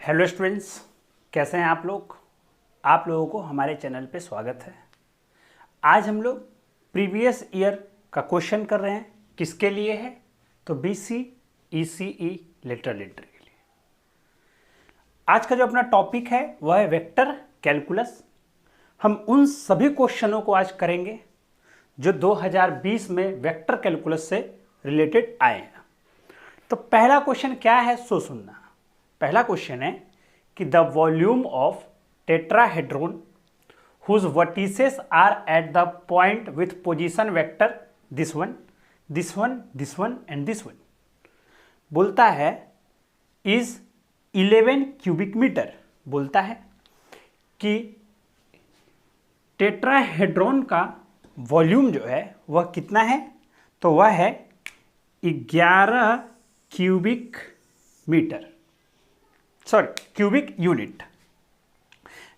Hello students, कैसे हैं आप लोग। आप लोगों को हमारे चैनल पे स्वागत है। आज हम लोग प्रीवियस ईयर का क्वेश्चन कर रहे हैं। किसके लिए है? तो बीसी ईसीई लेटरल एंट्री के लिए। आज का जो अपना टॉपिक है वह है वेक्टर कैलकुलस। हम उन सभी क्वेश्चनों को आज करेंगे जो 2020 में वेक्टर कैलकुलस से रिलेटेड आए हैं। तो पहला क्वेश्चन क्या है सो सुनना। पहला क्वेश्चन है कि the volume of tetrahedron whose vertices are at the point with position vector this one, this one, this one and this one बोलता है is 11 क्यूबिक मीटर। बोलता है कि टेट्राहेड्रॉन का वॉल्यूम जो है वह कितना है, तो वह है 11 cubic metre, sorry cubic unit.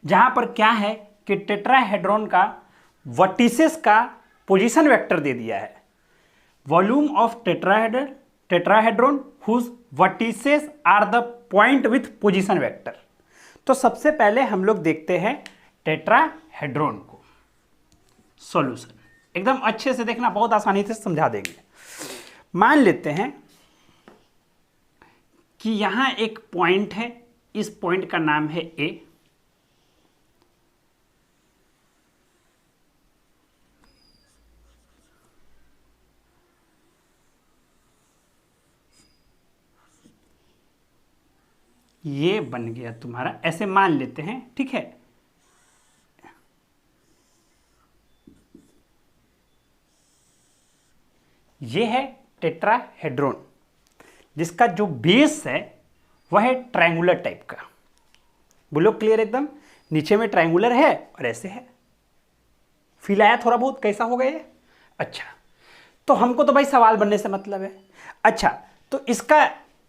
जहां पर क्या है कि टेट्राहेड्रॉन का वर्टिसेस का पोजीशन वेक्टर दे दिया है। Volume of tetrahedron whose vertices are the point with position vector. तो सबसे पहले हम लोग देखते हैं टेट्राहेड्रॉन को। सॉल्यूशन एकदम अच्छे से देखना, बहुत आसानी से समझा देंगे। मान लेते हैं कि यहां एक पॉइंट है, इस पॉइंट का नाम है ए। ये बन गया तुम्हारा, ऐसे मान लेते हैं, ठीक है। ये है टेट्राहेड्रॉन जिसका जो बेस है वह है ट्रायंगुलर टाइप का। बोलो क्लियर एकदम। नीचे में ट्रायंगुलर है और ऐसे है। फील आया थोड़ा बहुत कैसा होगा ये? अच्छा, तो हमको तो भाई सवाल बनने से मतलब है। अच्छा, तो इसका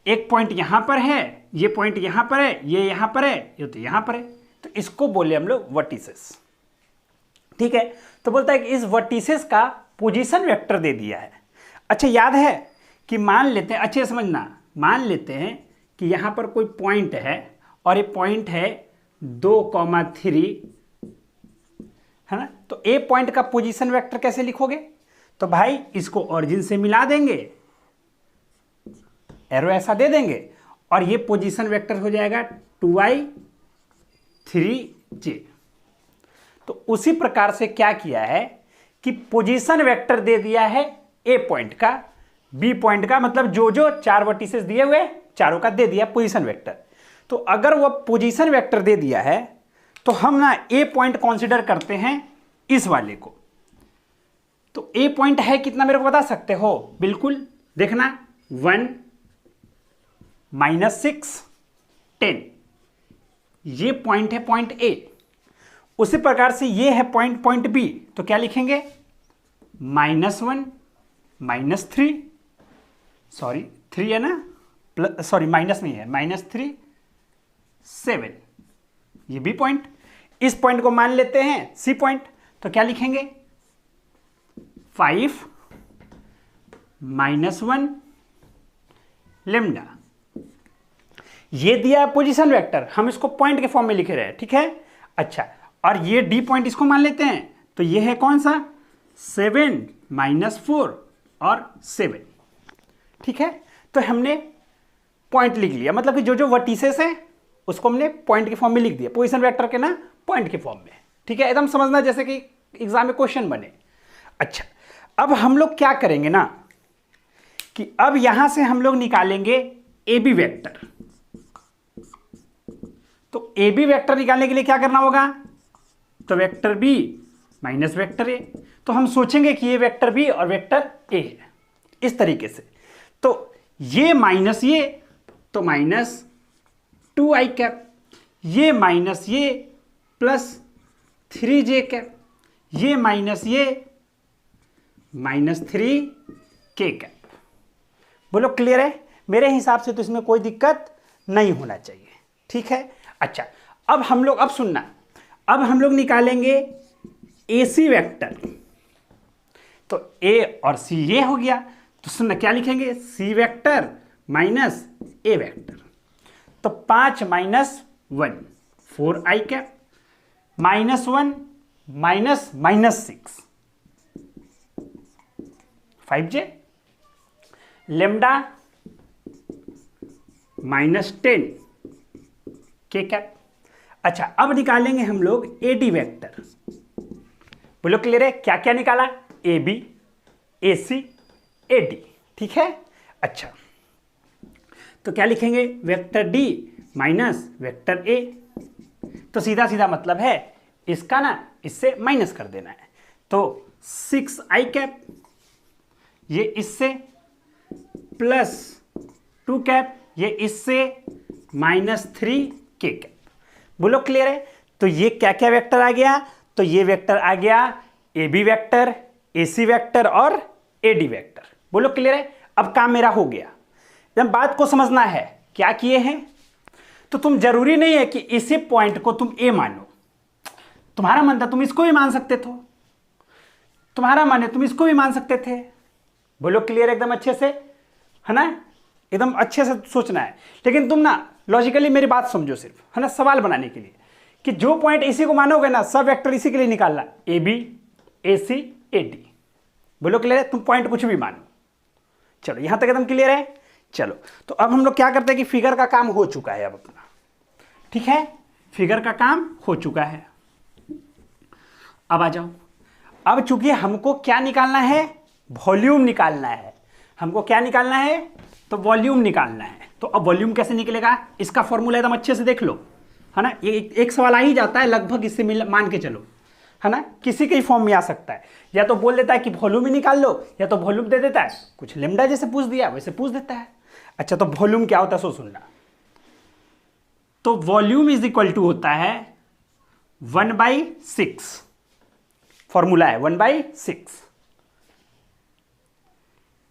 एक पॉइंट यहां पर है, ये पॉइंट यहां पर है, ये यहां पर है, ये तो यहां पर है। तो इसको बोले हम लोग वर्टिसेस, ठीक है। तो बोलता है कि इस वर्टिसेस का पोजीशन वेक्टर दे दिया है। अच्छा, याद है कि मान लेते हैं, अच्छे समझना, मान लेते हैं कि यहां पर कोई पॉइंट है और ये पॉइंट है 2,3, है ना। तो ए पॉइंट का पोजीशन वेक्टर कैसे लिखोगे? तो भाई इसको ओरिजिन से मिला देंगे, एरो ऐसा दे देंगे और ये पोजीशन वेक्टर हो जाएगा 2i 3j। तो उसी प्रकार से क्या किया है कि पोजीशन वेक्टर दे दिया है ए पॉइंट का, बी पॉइंट का, मतलब जो जो चार वर्टिसेस दिए हुए चारों का दे दिया पोजीशन वेक्टर। तो अगर वह पोजीशन वेक्टर दे दिया है तो हम ना ए पॉइंट कंसीडर करते हैं इस वाले को। तो ए पॉइंट है कितना मेरे को बता सकते हो? बिल्कुल देखना, 1 -6 10, ये पॉइंट है पॉइंट ए। उसी प्रकार से ये है पॉइंट बी। तो क्या लिखेंगे? -1 -3, सॉरी 3 है ना, सॉरी माइनस नहीं है, -3 7, ये बी पॉइंट। इस पॉइंट को मान लेते हैं सी पॉइंट। तो क्या लिखेंगे? 5 -1 लेमडा। ये दिया है पोजीशन वेक्टर, हम इसको पॉइंट के फॉर्म में लिखे रहे हैं, ठीक है। अच्छा, और ये डी पॉइंट इसको मान लेते हैं। तो ये है कौन सा? 7 -4 और 7, ठीक है। तो हमने पॉइंट लिख लिया, मतलब कि जो जो वर्टिसेस है उसको हमने पॉइंट के फॉर्म में लिख दिया, पोजीशन वेक्टर के ना पॉइंट के फॉर्म में, ठीक है। एकदम समझना जैसे कि एग्जाम में क्वेश्चन बने। अच्छा, अब हम लोग क्या करेंगे ना कि अब यहां से हम लोग निकालेंगे ए बी वेक्टर। तो ए बी वेक्टर निकालने के लिए क्या करना होगा? तो vector B minus vector A. तो हम सोचेंगे कि ये वेक्टर बी और वेक्टर ए है, इस तरीके से। तो ये माइनस ये, तो -2i कैप, ये माइनस ये +3j कैप, ये माइनस ये -3k कैप। बोलो क्लियर है? मेरे हिसाब से तो इसमें कोई दिक्कत नहीं होना चाहिए, ठीक है। अच्छा, अब हम लोग, अब सुनना, अब हम लोग निकालेंगे AC वेक्टर। तो A और C ये हो गया। तो सुनना क्या लिखेंगे? C vector minus A vector. तो 5 minus 1 4i cap minus 1 minus minus 6 5j lambda minus 10 के कैप। अच्छा, अब निकालेंगे हम लोग एडी वेक्टर। बोलो क्लियर है? क्या क्या निकाला? ए B A C A D, ठीक है। अच्छा, तो क्या लिखेंगे? Vector D minus vector A. तो सीधा सीधा मतलब है इसका ना इससे माइनस कर देना है। तो 6i कैप ये इससे प्लस 2 कैप ये इससे माइनस 3k कैप। बोलो क्लियर है? तो ये क्या क्या वेक्टर आ गया? तो ये वेक्टर आ गया A B vector, A C vector और ए डी वेक्टर। बोलो क्लियर है? अब काम मेरा हो गया। जब बात को समझना है क्या किए हैं, तो तुम जरूरी नहीं है कि इसी पॉइंट को तुम ए मानो। तुम्हारा मन था तुम इसको भी मान सकते थे, तुम्हारा मन है तुम इसको भी मान सकते थे। बोलो क्लियर एकदम अच्छे से, है ना? एकदम अच्छे से सोचना है। लेकिन तुम ना लॉजिकली मेरी बात समझो सिर्फ, है ना, सवाल बनाने के लिए, कि जो पॉइंट इसी को मानोगे ना सब वेक्टर इसी के लिए निकालना, A B A C A D. बोलो क्लियर है? तुम पॉइंट कुछ भी मानो। चलो यहां तक एकदम क्लियर है। चलो तो अब हम लोग क्या करते हैं कि फिगर का काम हो चुका है अब अपना, ठीक है, फिगर का काम हो चुका है। अब आ जाओ। अब चूंकि हमको क्या निकालना है? वॉल्यूम निकालना है। हमको क्या निकालना है? तो वॉल्यूम निकालना है। तो अब वॉल्यूम कैसे निकलेगा? इसका फॉर्मूला एकदम अच्छे से देख लो, है ना। ये एक सवाल आ ही जाता है लगभग, इससे मान के चलो, है ना, किसी के फॉर्म में आ सकता है। या तो बोल देता है कि वॉल्यूम ही निकाल लो, या तो वॉल्यूम दे देता है, कुछ लेमडा जैसे पूछ दिया वैसे पूछ देता है। अच्छा, तो वॉल्यूम क्या होता है सो सुनना। तो वॉल्यूम इज इक्वल टू होता है 1/6। फॉर्मूला है 1/6।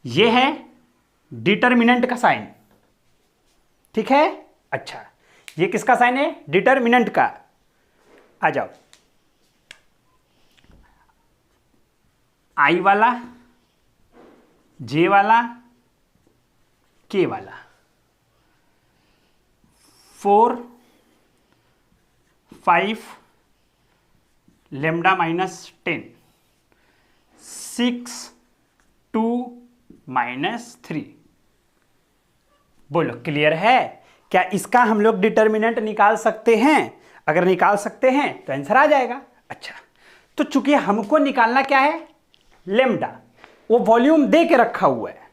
ये है डिटर्मिनेंट का साइन, ठीक है। अच्छा, ये किसका साइन है? डिटर्मिनेंट का। आ जाओ, आई वाला, जे वाला, के वाला, 4 5 लेमडा माइनस 10 6 2 माइनस 3। बोलो क्लियर है? क्या इसका हम लोग डिटर्मिनेंट निकाल सकते हैं? अगर निकाल सकते हैं तो आंसर आ जाएगा। अच्छा, तो चूंकि हमको निकालना क्या है? लेमडा, वो वॉल्यूम दे के रखा हुआ है।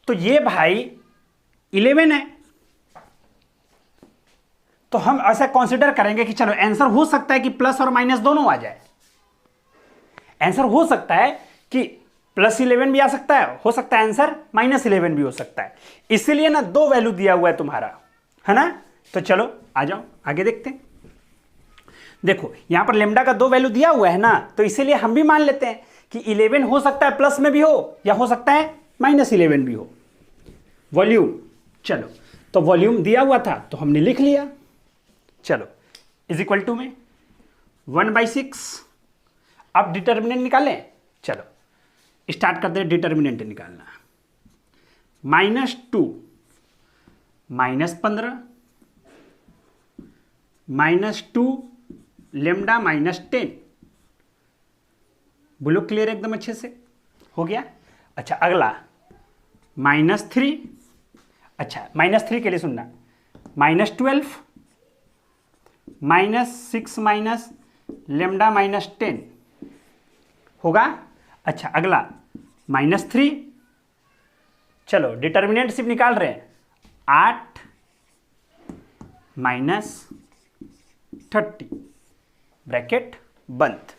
तो ये भाई 11 है, तो हम ऐसा कंसीडर करेंगे कि चलो आंसर हो सकता है कि प्लस और माइनस दोनों आ जाए। आंसर हो सकता है कि +11 भी आ सकता है, हो सकता है आंसर -11 भी हो सकता है। इसीलिए ना 2 वैल्यू दिया हुआ है तुम्हारा, है ना। तो चलो आ जाओ आगे देखते हैं। देखो यहां पर लेमडा का 2 वैल्यू दिया हुआ है ना, तो इसीलिए हम भी मान लेते हैं कि 11 हो सकता है प्लस में भी हो, या हो सकता है -11 भी हो। वॉल्यूम, चलो तो वॉल्यूम दिया हुआ था तो हमने लिख लिया। चलो इज इक्वल टू में 1/6। अब डिटर्मिनेंट निकालें। चलो स्टार्ट करते हैं डिटर्मिनेंट निकालना। -2 -15 -2 लेमडा -10। बोलो क्लियर एकदम अच्छे से हो गया। अच्छा, अगला -3। अच्छा, -3 के लिए सुनना, -12 -6 लेमडा -10 होगा। अच्छा, अगला -3। चलो डिटर्मिनेंट सिर्फ निकाल रहे हैं, 8 -30 ब्रैकेट बंद।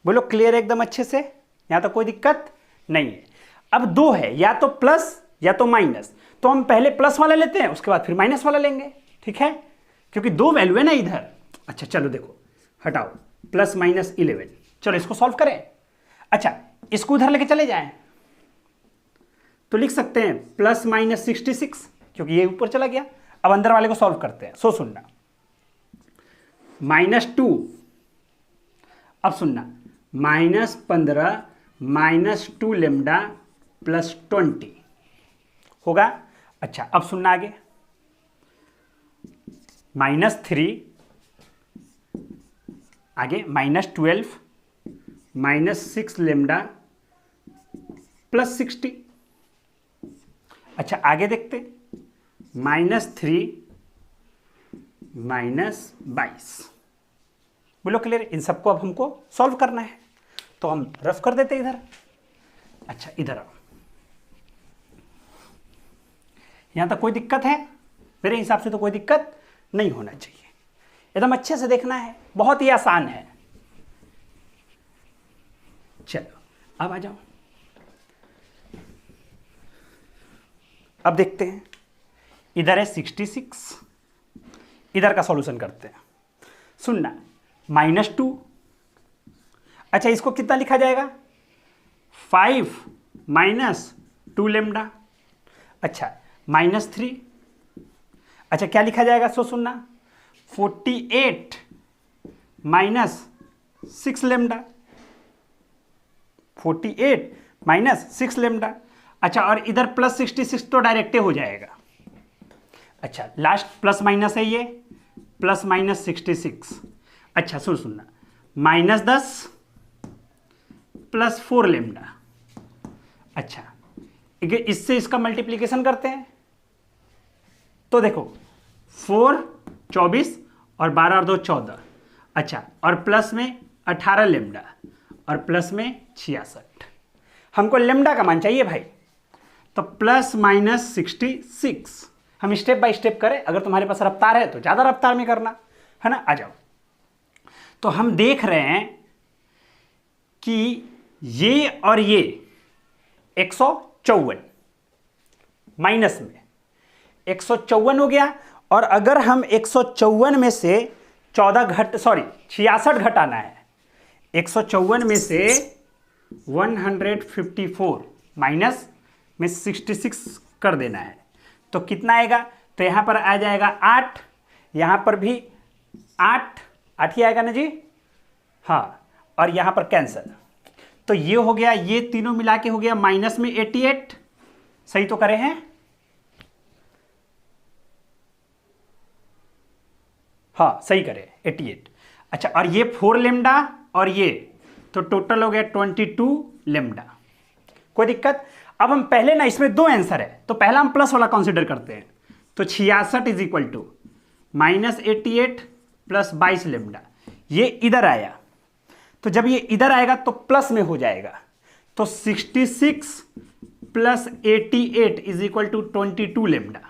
बोलो क्लियर एकदम अच्छे से, यहां तो कोई दिक्कत नहीं है। अब 2 है, या तो प्लस या तो माइनस, तो हम पहले प्लस वाला लेते हैं उसके बाद फिर माइनस वाला लेंगे, ठीक है, क्योंकि 2 वैल्यू है ना इधर। अच्छा चलो देखो, हटाओ +-11। चलो इसको सॉल्व करें। अच्छा, इसको उधर लेके चले जाएं तो लिख सकते हैं +-66, क्योंकि ये ऊपर चला गया। अब अंदर वाले को सॉल्व करते हैं। सो सुनना, -2, अब सुनना, -15 -2 लेमडा +20 होगा। अच्छा, अब सुनना आगे, -3, आगे -12 -6 लेमडा +60। अच्छा आगे देखते, -3 -22। बोलो क्लियर? इन सबको अब हमको सॉल्व करना है, तो हम रफ कर देते इधर। अच्छा इधर आओ, यहां तक कोई दिक्कत है? मेरे हिसाब से तो कोई दिक्कत नहीं होना चाहिए, एकदम अच्छे से देखना है, बहुत ही आसान है। चलो अब आ जाओ, अब देखते हैं। इधर है 66, इधर का सॉल्यूशन करते हैं। सुनना, -2, अच्छा इसको कितना लिखा जाएगा? 5 -2 लेमडा। अच्छा -3, अच्छा क्या लिखा जाएगा? सो सुनना, 48 -6 लेमडा, 48 -6 लेमडा। अच्छा और इधर +66 तो डायरेक्टे हो जाएगा। अच्छा लास्ट प्लस माइनस है ये, +66। अच्छा सुनना, -10 +4 लेमडा। अच्छा इससे इसका मल्टीप्लीकेशन करते हैं, तो देखो 4 24 और 12 और 2 14। अच्छा और प्लस में 18 लेमडा और प्लस में 66। हमको लेमडा का मान चाहिए भाई, तो +-66। हम स्टेप बाय स्टेप करें, अगर तुम्हारे पास रफ्तार है तो ज़्यादा रफ्तार में करना है ना। आ जाओ, तो हम देख रहे हैं कि ये और ये 154 माइनस में 154 हो गया, और अगर हम 154 में से 66 घटाना है, 154 में से 154 माइनस में 66 कर देना है, तो कितना आएगा? तो यहां पर आ जाएगा 8, यहां पर भी 8 ही आएगा ना जी, हाँ, और यहां पर कैंसिल। तो ये हो गया, ये तीनों मिला के हो गया माइनस में 88। सही तो करे हैं? हाँ सही करे, 88। अच्छा और ये 4 लेमडा और ये, तो टोटल हो गया 22 लेमडा। कोई दिक्कत? अब हम पहले ना, इसमें 2 आंसर है, तो पहला हम प्लस वाला कंसीडर करते हैं। तो 66 इज इक्वल टू -88 + 22 लेमडा। ये इधर आया, तो जब ये इधर आएगा तो प्लस में हो जाएगा, तो 66 + 88 इज इक्वल टू 22 लेमडा।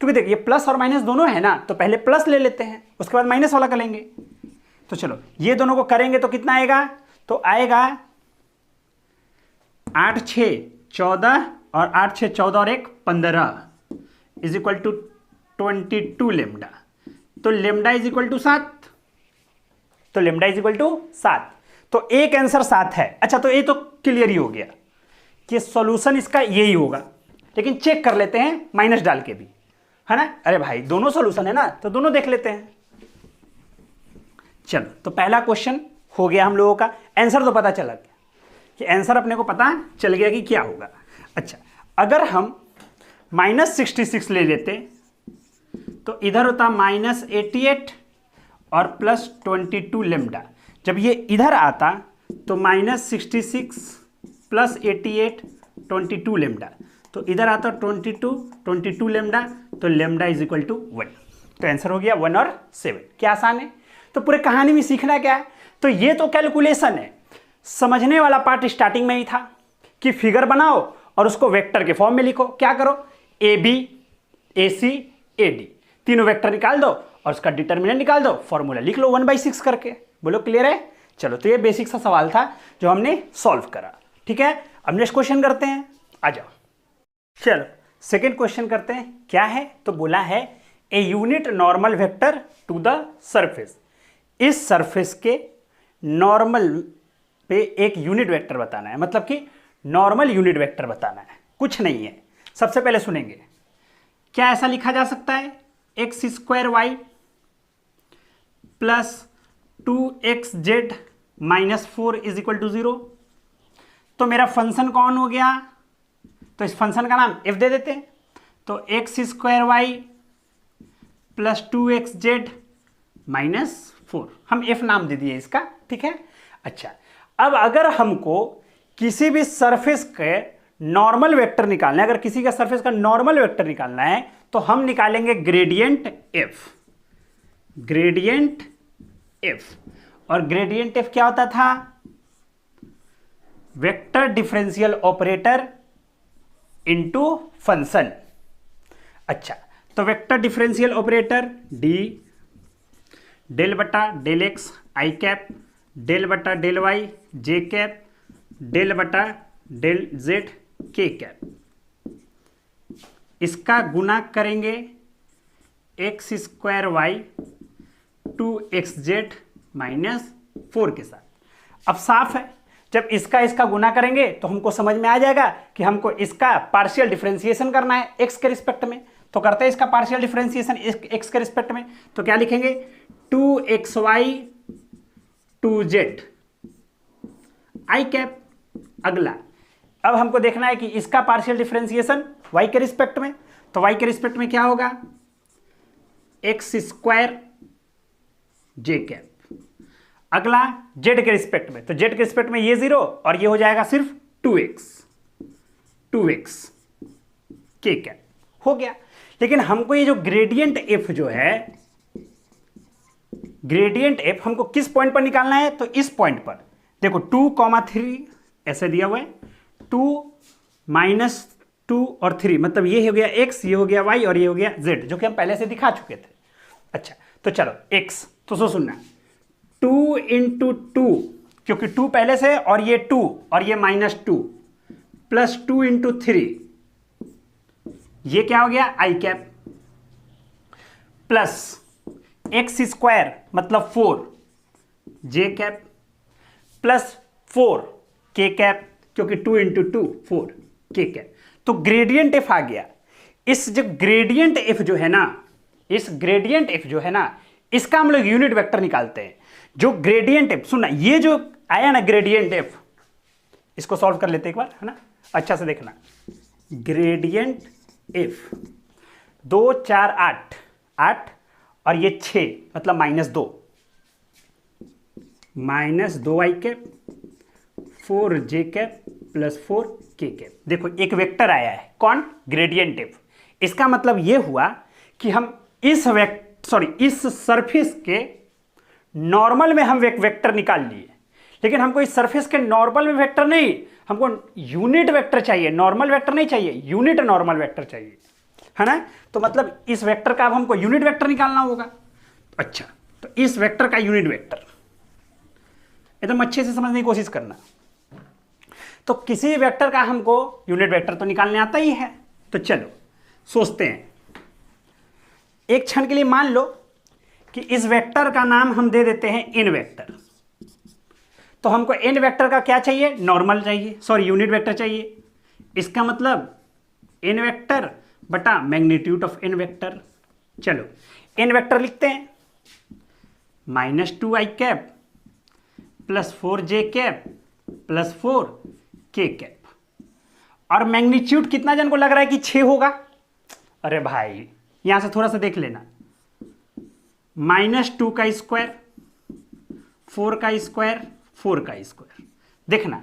क्योंकि देखिए ये प्लस और माइनस दोनों है ना, तो पहले प्लस ले लेते हैं, उसके बाद माइनस वाला करेंगे। तो चलो ये दोनों को करेंगे तो कितना आएगा? तो आएगा 8 6 14 और 8 6 14 और 1 15 इज इक्वल टू 22 लेमडा। तो लेमडा इज इक्वल टू 7, तो लेमडा इज इक्वल टू 7। तो एक आंसर 7 है। अच्छा तो ये तो क्लियर ही हो गया कि सॉल्यूशन इसका यही होगा, लेकिन चेक कर लेते हैं माइनस डाल के भी, है ना। अरे भाई दोनों सॉल्यूशन है ना, तो दोनों देख लेते हैं। चलो तो पहला क्वेश्चन हो गया हम लोगों का, आंसर तो पता चला गया कि आंसर अपने को पता चल गया कि क्या होगा। अच्छा अगर हम -66 ले लेते तो इधर होता -88 और +22 लेमडा। जब ये इधर आता तो -66 + 88 22 लेमडा, तो इधर आता 22 लेमडा, तो लेमडा इज इक्वल टू 1। तो आंसर हो गया 1 और 7। क्या आसान है। तो पूरे कहानी में सीखना क्या है, तो ये तो कैलकुलेशन है, समझने वाला पार्ट स्टार्टिंग में ही था कि फिगर बनाओ और उसको वेक्टर के फॉर्म में लिखो। क्या करो, AB AC AD तीनों वेक्टर निकाल दो और उसका डिटर्मिनेंट निकाल दो, फॉर्मूला लिख लो 1/6 करके। बोलो क्लियर है। चलो तो ये बेसिक सा सवाल था जो हमने सॉल्व करा। ठीक है, अब नेक्स्ट क्वेश्चन करते हैं, आ जाओ। चलो सेकेंड क्वेश्चन करते हैं। क्या है, तो बोला है a unit normal vector to the surface. इस सरफेस के नॉर्मल पे एक यूनिट वेक्टर बताना है, मतलब कि नॉर्मल यूनिट वेक्टर बताना है, कुछ नहीं है। सबसे पहले सुनेंगे, क्या ऐसा लिखा जा सकता है x² y + 2xz - 4 is equal to 0। तो मेरा फंक्शन कौन हो गया, तो इस फंक्शन का नाम f दे देते हैं। तो x² y +2xz -4, हम f नाम दे दिए इसका, ठीक है। अच्छा, अब अगर हमको किसी भी सरफेस के नॉर्मल वेक्टर निकालना है, अगर किसी का सरफेस का नॉर्मल वेक्टर निकालना है तो हम निकालेंगे ग्रेडियंट f। ग्रेडियंट f, और ग्रेडियंट f क्या होता था? Vector differential operator into function. अच्छा, तो vector differential operator d del बटा del X I cap, del बटा del Y J cap, del बटा डेल जेड के कैप, इसका गुना करेंगे एक्स स्क्वायर वाई 2xz -4 के साथ। अब साफ है, जब इसका गुना करेंगे तो हमको समझ में आ जाएगा कि हमको इसका पार्शियल डिफरेंशिएशन करना है x के रिस्पेक्ट में। तो करते हैं इसका पार्शियल डिफरेंशिएशन x के रिस्पेक्ट में, तो क्या लिखेंगे? 2xy 2z आई कैप। अगला, अब हमको देखना है कि इसका पार्शियल डिफरेंशिएशन y के रिस्पेक्ट में, तो y के रिस्पेक्ट में क्या होगा? एक्स स्क्वायर जे कैप। अगला z के रिस्पेक्ट में, तो z के रिस्पेक्ट में ये 0 और ये हो जाएगा सिर्फ 2x के कैप, हो गया। लेकिन हमको ये जो ग्रेडियंट f जो है, ग्रेडियंट f हमको किस पॉइंट पर निकालना है? तो इस पॉइंट पर देखो 2,3 ऐसे दिया हुआ है, 2 -2 और 3, मतलब ये हो गया x, ये हो गया y और ये हो गया z, जो कि हम पहले से दिखा चुके थे। अच्छा, तो चलो x, तो सुनना 2 × 2, क्योंकि 2 पहले से और ये 2 और ये -2 +2 × 3, ये क्या हो गया? आई कैप, प्लस एक्स स्क्वायर मतलब 4 जे कैप, प्लस 4 के कैप, क्योंकि 2 × 2 4 के कैप। तो ग्रेडियंट एफ आ गया। इस जो ग्रेडियंट एफ जो है ना, इस ग्रेडियंट एफ जो है ना, इसका हम लोग यूनिट वेक्टर निकालते हैं। जो ग्रेडियंट एफ, सुनना, ये जो आया ना ग्रेडियंट एफ, इसको सॉल्व कर लेते एक बार, है ना, अच्छा से देखना। ग्रेडियंट एफ 2 4 8 8 और ये 6 मतलब -2 -2 आई कैप 4 जे कैप प्लस 4 के कैप। देखो एक वेक्टर आया है, कौन? Gradient F. इसका मतलब ये हुआ कि हम इस सरफेस के नॉर्मल में हम वेक्टर निकाल लिए, लेकिन हमको इस सरफेस के नॉर्मल में वेक्टर नहीं, हमको यूनिट वेक्टर चाहिए। नॉर्मल वेक्टर नहीं चाहिए, यूनिट नॉर्मल वेक्टर चाहिए, है ना। तो मतलब इस वेक्टर का अब हमको यूनिट वेक्टर निकालना होगा। अच्छा, तो इस वेक्टर का यूनिट वेक्टर एकदम अच्छे से समझने की कोशिश करना। तो किसी वेक्टर का हमको यूनिट वेक्टर तो निकालने आता ही है। तो चलो सोचते हैं, एक क्षण के लिए मान लो कि इस वेक्टर का नाम हम दे देते हैं n वेक्टर। तो हमको n वेक्टर का क्या चाहिए? नॉर्मल चाहिए, यूनिट वेक्टर चाहिए। इसका मतलब n वेक्टर बटा मैग्नीट्यूड ऑफ n वेक्टर। चलो n वेक्टर लिखते हैं, -2 आई कैप प्लस 4 जे कैप प्लस 4 के कैप। और मैग्नीट्यूड कितना जन को लग रहा है कि 6 होगा? अरे भाई यहां से थोड़ा सा देख लेना, -2 का स्क्वायर 4 का स्क्वायर 4 का स्क्वायर। देखना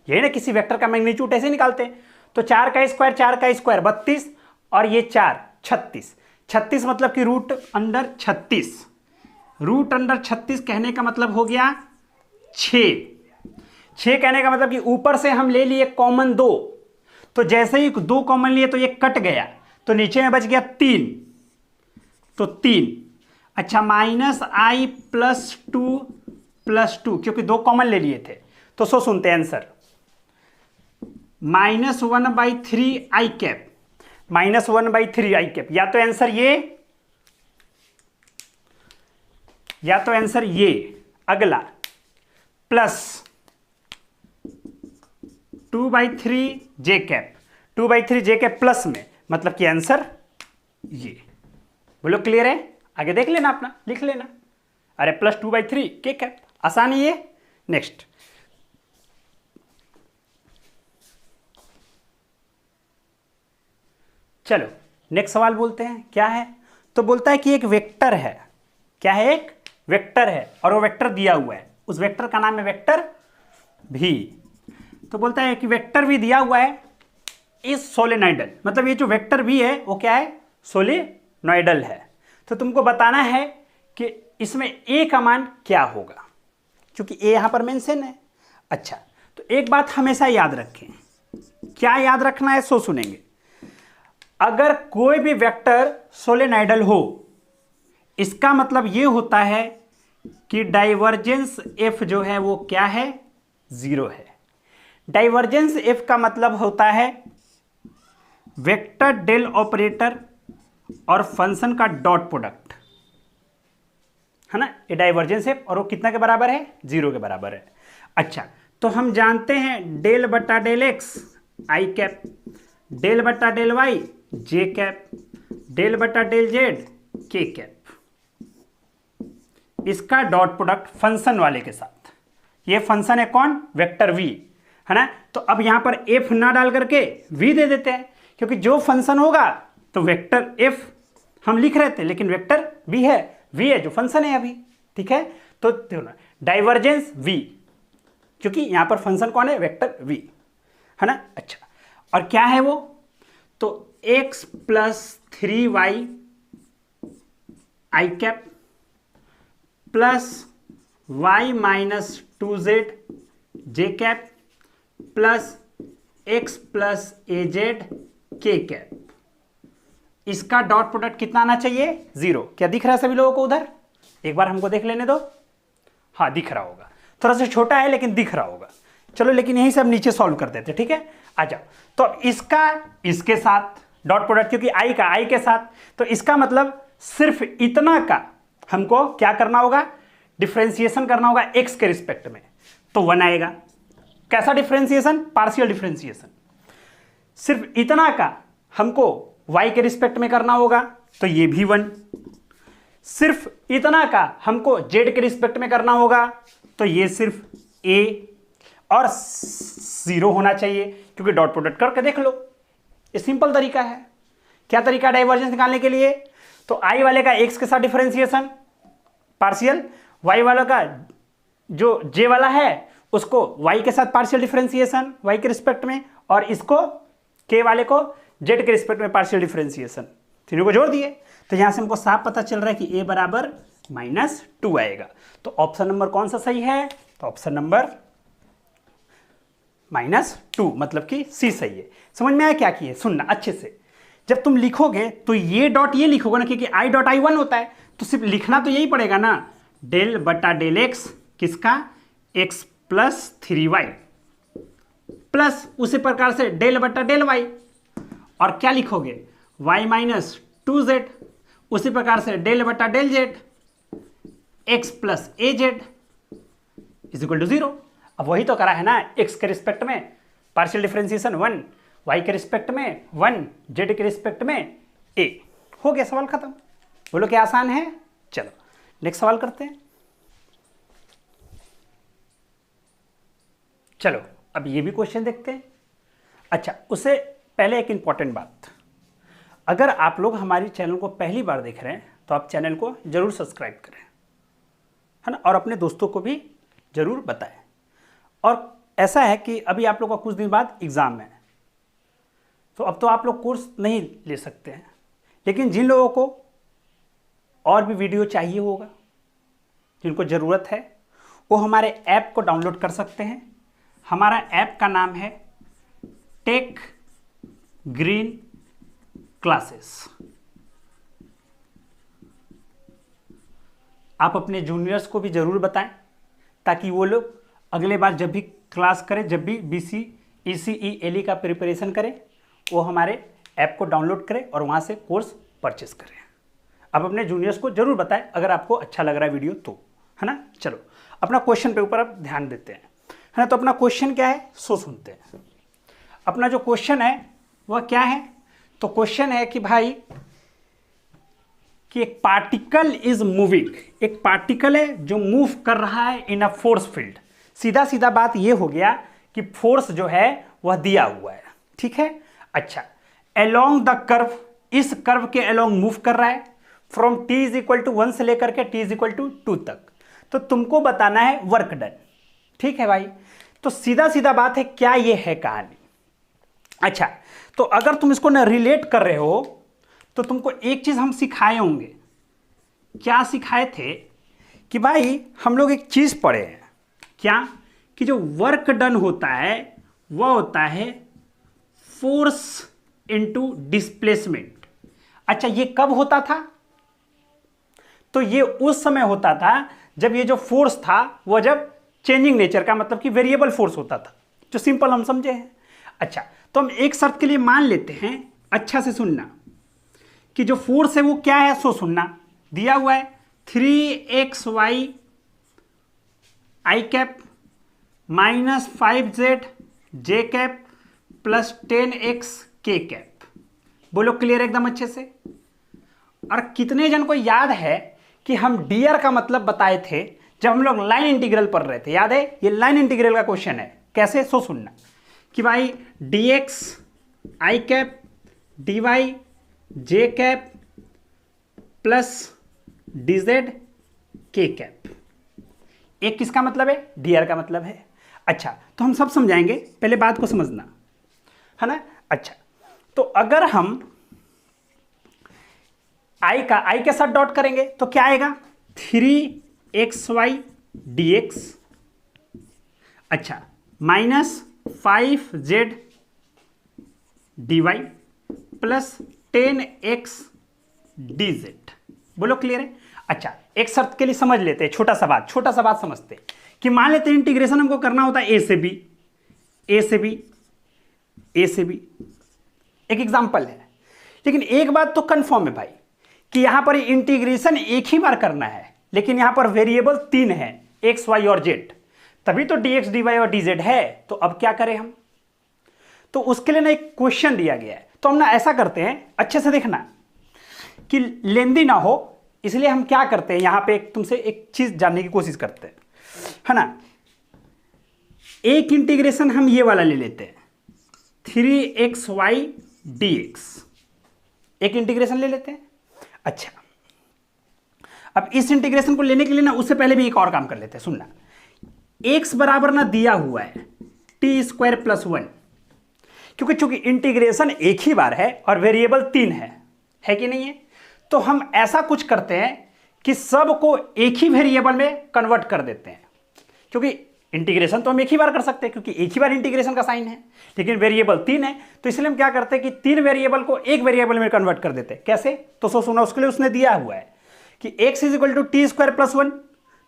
यही ना किसी वेक्टर का मैग्नीट्यूड ऐसे निकालते हैं। तो 4 का स्क्वायर 32 और ये 4 36। 36 मतलब कि रूट अंडर 36। रूट अंडर 36 कहने का मतलब हो गया 6। 6 कहने का मतलब कि ऊपर से हम ले लिए कॉमन 2, तो जैसे ही 2 कॉमन लिए तो ये कट गया, तो नीचे में बच गया 3, तो 3। अच्छा, -i + 2 क्योंकि 2 कॉमन ले लिए थे। तो सुनते हैं आंसर, -1/3 आई कैप, -1/3 आई कैप। या तो आंसर ये, या तो आंसर ये। अगला प्लस 2/3 जे कैप, 2/3 जे कैप प्लस में, मतलब कि आंसर ये। बोलो क्लियर है? आगे देख लेना, अपना लिख लेना। अरे प्लस 2/3 के कैप, आसान ही है। नेक्स्ट, चलो नेक्स्ट सवाल बोलते हैं, क्या है? तो बोलता है कि एक वेक्टर है, क्या है, एक वेक्टर है और वो वेक्टर दिया हुआ है, उस वेक्टर का नाम है वेक्टर भी। तो बोलता है कि वेक्टर भी दिया हुआ है इस सोलेनॉइडल, मतलब ये जो वेक्टर भी है वो क्या है, सोलेनॉइडल है। तो तुमको बताना है कि इसमें ए का मान क्या होगा, क्योंकि ए यहां पर मेंशन है। अच्छा, तो एक बात हमेशा याद रखें, क्या याद रखना है, सो सुनेंगे। अगर कोई भी वेक्टर सोलेनॉइडल हो, इसका मतलब ये होता है कि डाइवर्जेंस एफ जो है वो क्या है, 0 है। डाइवर्जेंस एफ का मतलब होता है वेक्टर डेल ऑपरेटर और फंक्शन का डॉट प्रोडक्ट, है ना। ये डाइवर्जेंस एफ और वो कितना के बराबर है, 0 के बराबर है। अच्छा, तो हम जानते हैं डेल बटा del X I cap, del बटा del Y J cap, del बटा डेल जेड के कैप, इसका डॉट प्रोडक्ट फंक्शन वाले के साथ। ये फंक्शन है कौन, वेक्टर वी, है ना। तो अब यहां पर एफ ना डाल करके वी दे देते हैं, क्योंकि जो फंक्शन होगा तो वेक्टर एफ हम लिख रहे थे, लेकिन वेक्टर वी है, वी है जो फंक्शन है अभी, ठीक है। तो डाइवर्जेंस वी, क्योंकि यहां पर फंक्शन कौन है, वेक्टर वी, है ना। अच्छा, और क्या है वो, तो x plus 3y I cap plus y minus 2z J cap plus x plus az K cap, इसका डॉट प्रोडक्ट कितना आना चाहिए, 0। क्या दिख रहा है सभी लोगों को उधर, एक बार हमको देख लेने दो। हाँ, दिख रहा होगा, थोड़ा सा छोटा है लेकिन दिख रहा होगा। चलो, लेकिन यही सब नीचे सॉल्व कर देते, ठीक है। आ जाओ, तो अब इसका इसके साथ डॉट प्रोडक्ट, क्योंकि आई का आई के साथ, तो इसका मतलब सिर्फ इतना का हमको क्या करना होगा, डिफरेंशिएशन करना होगा एक्स के रिस्पेक्ट में, तो 1 आएगा। कैसा डिफरेंशिएशन, पार्शियल डिफरेंशिएशन। सिर्फ इतना का हमको y के रिस्पेक्ट में करना होगा, तो ये भी 1। सिर्फ इतना का हमको z के रिस्पेक्ट में करना होगा, तो ये सिर्फ a और 0 होना चाहिए, क्योंकि डॉट प्रोडक्ट करके देख लो, ये सिंपल तरीका है। क्या तरीका डाइवर्जेंस निकालने के लिए, तो i वाले का x के साथ डिफरेंशिएशन पार्शियल, y वाला का जो j वाला है उसको y के साथ पार्शियल डिफरेंशिएशन y के रिस्पेक्ट में, और इसको k वाले को z के रिस्पेक्ट में पार्शियल डिफरेंशिएशन, तीनों को जोड़ दिए। तो यहां से हमको साफ पता चल रहा है कि a बराबर -2 आएगा। तो ऑप्शन नंबर कौन सा सही है, तो ऑप्शन नंबर -2, मतलब कि सी सही है। समझ में आया क्या किए, सुनना अच्छे से। जब तुम लिखोगे तो ये डॉट ये लिखोगे ना, क्योंकि आई डॉट आई 1 होता है, तो सिर्फ लिखना तो यही पड़ेगा ना, डेल बटा डेल एक्स किसका, x प्लस 3y प्लस उसी प्रकार से डेल बटा डेल y, और क्या लिखोगे, y माइनस 2z, उसी प्रकार से डेल बटा del z, x plus az is equal to 0। अब वही तो करा है ना, x के रिस्पेक्ट में पार्शियल डिफरेंशिएशन 1, y के रिस्पेक्ट में 1, z के रिस्पेक्ट में a। हो गया, सवाल खत्म। बोलो क्या आसान है। चलो नेक्स्ट सवाल करते हैं। चलो अब ये भी क्वेश्चन देखते हैं। अच्छा, उससे पहले एक इंपॉर्टेंट बात, अगर आप लोग हमारी चैनल को पहली बार देख रहे हैं तो आप चैनल को जरूर सब्सक्राइब करें, है ना, और अपने दोस्तों को भी जरूर बताएं। और ऐसा है कि अभी आप लोग का कुछ दिन बाद एग्ज़ाम है, तो अब तो आप लोग कोर्स नहीं ले सकते हैं, लेकिन जिन लोगों को और भी वीडियो चाहिए होगा, जिनको ज़रूरत है, वो हमारे ऐप को डाउनलोड कर सकते हैं। हमारा ऐप का नाम है टेक ग्रीन क्लासेस। आप अपने जूनियर्स को भी ज़रूर बताएं, ताकि वो लोग अगले बार जब भी क्लास करें, जब भी BC ECE LE का प्रिपरेशन करें, वो हमारे ऐप को डाउनलोड करें और वहाँ से कोर्स परचेस करें। आप अपने जूनियर्स को जरूर बताएं अगर आपको अच्छा लग रहा है वीडियो तो, है ना। चलो अपना क्वेश्चन पे ऊपर अब ध्यान देते हैं, है ना। तो अपना क्वेश्चन क्या है, सो सुनते हैं। अपना जो क्वेश्चन है वह क्या है, तो क्वेश्चन है कि भाई कि एक पार्टिकल इज मूविंग, एक पार्टिकल है जो मूव कर रहा है इन अ फोर्स फील्ड। सीधा सीधा बात ये हो गया कि फोर्स जो है वह दिया हुआ है, ठीक है। अच्छा, अलोंग द कर्व, इस कर्व के अलोंग मूव कर रहा है, from t is equal to 1 से लेकर के t इज इक्वल टू 2 तक। तो तुमको बताना है वर्क डन। ठीक है भाई, तो सीधा सीधा बात है, क्या ये है कहानी। अच्छा, तो अगर तुम इसको ना रिलेट कर रहे हो तो तुमको एक चीज हम सिखाए होंगे। क्या सिखाए थे कि भाई हम लोग एक चीज पढ़े हैं, क्या कि जो वर्क डन होता है वह होता है फोर्स इनटू डिस्प्लेसमेंट। अच्छा, ये कब होता था? तो ये उस समय होता था जब ये जो फोर्स था वह जब चेंजिंग नेचर का, मतलब कि वेरिएबल फोर्स होता था, जो सिंपल हम समझे हैं। अच्छा, तो हम एक शर्त के लिए मान लेते हैं, अच्छा से सुनना, कि जो फोर्स है वो क्या है, सो सुनना। दिया हुआ है 3xy आई कैप माइनस 5z जे कैप प्लस 10x के कैप। बोलो क्लियर एकदम अच्छे से। और कितने जन को याद है कि हम dr का मतलब बताए थे जब हम लोग लाइन इंटीग्रल पढ़ रहे थे? याद है? ये लाइन इंटीग्रल का क्वेश्चन है। कैसे, सो सुनना कि भाई dx आई कैप dy जे कैप प्लस dz के कैप। एक किसका मतलब है? dr का मतलब है। अच्छा, तो हम सब समझाएंगे, पहले बात को समझना है ना। अच्छा, तो अगर हम आई के साथ डॉट करेंगे तो क्या आएगा? 3xy dx, अच्छा, minus 5z dy plus 10x dz। बोलो क्लियर है? अच्छा, एक शर्त के लिए समझ लेते हैं, छोटा सा बात समझते हैं कि मान लेते हैं इंटीग्रेशन हमको करना होता है a से b, एक एग्जांपल है। लेकिन एक बात तो कंफर्म है भाई कि यहां पर इंटीग्रेशन एक ही बार करना है, लेकिन यहां पर वेरिएबल 3 है, x y और z, तभी तो dx dy और dz है। तो अब क्या करें हम? तो उसके लिए ना एक क्वेश्चन दिया गया है, तो हम ना ऐसा करते हैं, अच्छे से देखना कि लेंदी ना हो, इसलिए हम क्या करते हैं, यहां पे तुमसे एक चीज जानने की कोशिश करते हैं, है ना। एक इंटीग्रेशन हम ये वाला ले लेते हैं, 3xy dx, एक इंटीग्रेशन ले लेते हैं। अच्छा, अब इस इंटीग्रेशन को लेने के लिए ना उससे पहले भी एक और काम कर लेते हैं, सुनना। x बराबर ना दिया हुआ है t² प्लस 1, क्योंकि चूंकि इंटीग्रेशन एक ही बार है और वेरिएबल 3 है कि नहीं है, तो हम ऐसा कुछ करते हैं कि सब को एक ही वेरिएबल में कन्वर्ट कर देते हैं। क्योंकि इंटीग्रेशन तो हम एक ही बार कर सकते हैं, क्योंकि एक ही बार इंटीग्रेशन का साइन है, लेकिन वेरिएबल 3 है, तो इसलिए हम क्या करते हैं कि 3 वेरिएबल को एक वेरिएबल में कन्वर्ट कर देते हैं। कैसे? तो सो सुना, उसके लिए उसने दिया हुआ है कि x is equal to t² plus 1,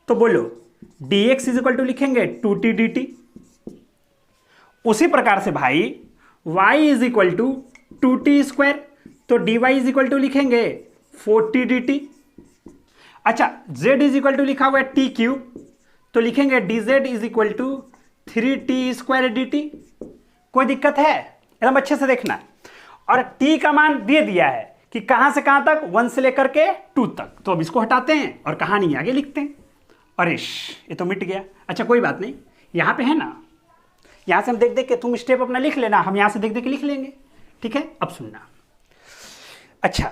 तो बोलो dx इज इक्वल टू लिखेंगे 2t dt। उसी प्रकार से भाई y is equal to 2t², तो dy इज इक्वल टू लिखेंगे 4t dt। अच्छा, z इज इक्वल टू लिखा हुआ है t³, तो लिखेंगे dz is equal to 3t² dt। कोई दिक्कत है? एकदम अच्छे से देखना। और t का मान दे दिया है कि कहां से कहां तक, 1 से लेकर के 2 तक। तो अब इसको हटाते हैं और कहानी आगे लिखते हैं। अरे ये तो मिट गया। अच्छा, कोई बात नहीं, यहां पे है ना, यहां से हम देख देख के, तुम स्टेप अपना लिख लेना, हम यहां से देख देख के लिख लेंगे। ठीक है, अब सुनना। अच्छा,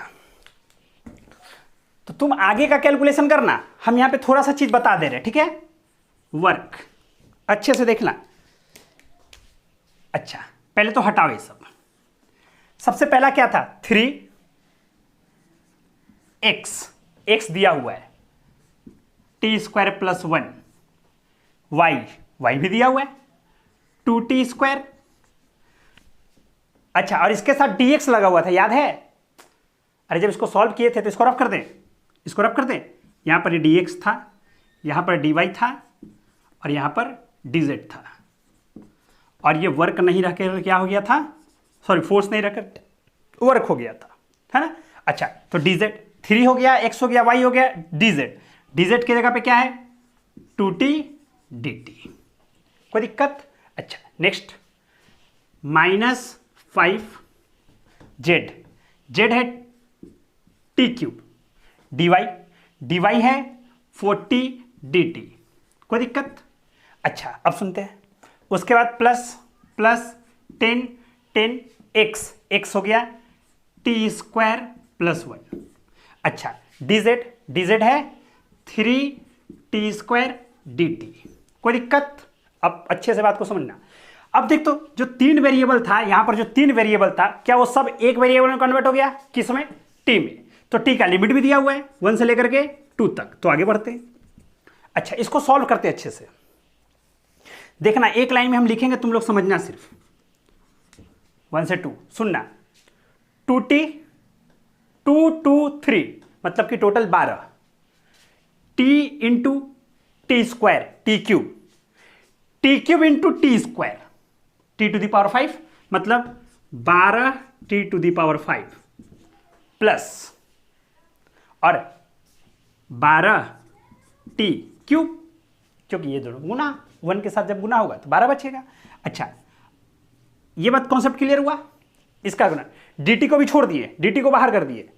तो तुम आगे का कैलकुलेशन करना, हम यहां पे थोड़ा सा चीज बता दे रहे हैं। ठीक है, वर्क अच्छे से देखना। अच्छा, पहले तो हटाओ ये सब। सबसे पहला क्या था? 3x दिया हुआ है, t² प्लस 1, y भी दिया हुआ है 2t²। अच्छा, और इसके साथ dx लगा हुआ था, याद है? अरे जब इसको सॉल्व किए थे तो इसको रफ कर दें, यहां पर dx था, यहां पर dy था और यहां पर dz था। और ये वर्क नहीं रखकर क्या हो गया था? सॉरी, फोर्स नहीं रखकर वर्क हो गया था, है ना। अच्छा, तो dz 3 हो गया, x हो गया, y हो गया, dz की जगह पे क्या है? 2t dt। कोई दिक्कत? अच्छा, नेक्स्ट -5z है t³, dy है 4t dt। कोई दिक्कत? अच्छा, अब सुनते हैं। उसके बाद प्लस 10x हो गया t² प्लस 1। अच्छा, dz है 3t² dt। कोई दिक्कत? अब अच्छे से बात को समझना। अब देख तो जो 3 वेरिएबल था, यहां पर जो 3 वेरिएबल था, क्या वो सब एक वेरिएबल में कन्वर्ट हो गया? किसमें? t में। तो t का लिमिट भी दिया हुआ है 1 से लेकर के 2 तक। तो आगे बढ़ते हैं। अच्छा, इसको सॉल्व करते हैं अच्छे से। देखना, एक लाइन में हम लिखेंगे, तुम लोग समझना सिर्फ। 1 से 2 सुनना। 2t 2 2 3 मतलब कि total 12। t into T square T cube into T square T to the power 5 मतलब 12 T to the power 5 plus और 12 टी क्यूब, क्योंकि ये दोनों गुना 1 के साथ जब गुना होगा तो 12 बचेगा। अच्छा, ये बात कॉन्सेप्ट क्लियर हुआ? इसका गुना dt को भी छोड़ दिए, dt को बाहर कर दिए।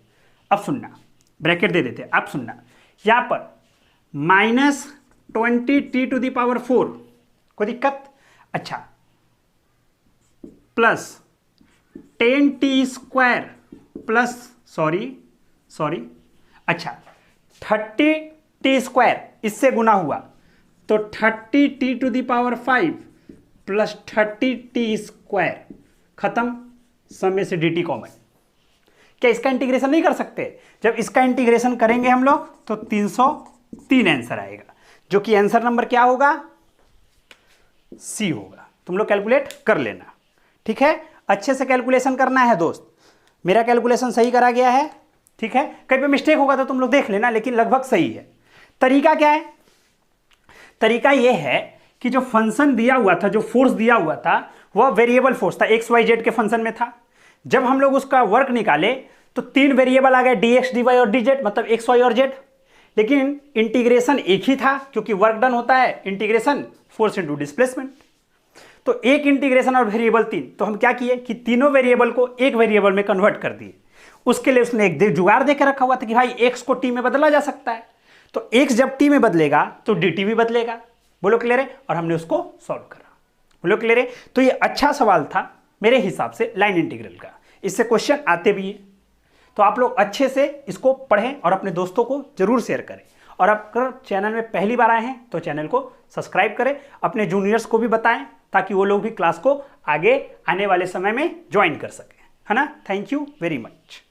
अब सुनना, ब्रैकेट दे देते। अब सुनना, यहां पर -20t टू द पावर 4, कोई दिक्कत? अच्छा, प्लस 10t² प्लस सॉरी अच्छा 30t² इससे गुना हुआ तो 30t to the power 5 plus 30t²। खत्म, सब में से dt कॉमन। क्या इसका इंटीग्रेशन नहीं कर सकते? जब इसका इंटीग्रेशन करेंगे हम लोग तो 303 आंसर आएगा, जो कि आंसर नंबर क्या होगा? सी होगा। तुम लोग कैलकुलेट कर लेना, ठीक है? अच्छे से कैलकुलेशन करना है दोस्त। मेरा कैलकुलेशन सही करा गया है, ठीक है? कहीं पे मिस्टेक होगा तो तुम लोग देख लेना, लेकिन लगभग सही है। तरीका क्या है? तरीका यह है कि जो फंक्शन दिया हुआ था, जो फोर्स दिया हुआ था, वह वेरिएबल फोर्स था, एक्स वाई जेड के फंक्शन में था। जब हम लोग उसका वर्क निकाले तो 3 वेरिएबल आ गए, dx dy और dz, मतलब x y और z। लेकिन इंटीग्रेशन एक ही था, क्योंकि वर्क डन होता है इंटीग्रेशन फोर्स इनटू डिस्प्लेसमेंट। तो एक इंटीग्रेशन और वेरिएबल 3। तो हम क्या किए कि तीनों वेरिएबल को एक वेरिएबल में कन्वर्ट कर दिए। उसके लिए उसने एक जुगाड़ देकर रखा हुआ था कि भाई x को t में बदला जा सकता है, तो x जब t में बदलेगा तो dt भी बदलेगा। बोलो क्लियर है? और हमने उसको सॉल्व करा। बोलो क्लियर है? तो ये अच्छा सवाल था मेरे हिसाब से लाइन इंटीग्रल का। इससे क्वेश्चन आते भी हैं, तो आप लोग अच्छे से इसको पढ़ें और अपने दोस्तों को जरूर शेयर करें। और अगर चैनल में पहली बार आए हैं तो चैनल को सब्सक्राइब करें, अपने जूनियर्स को भी बताएं ताकि वो लोग भी क्लास को आगे आने वाले समय में ज्वाइन कर सकें, है ना? Thank you very much.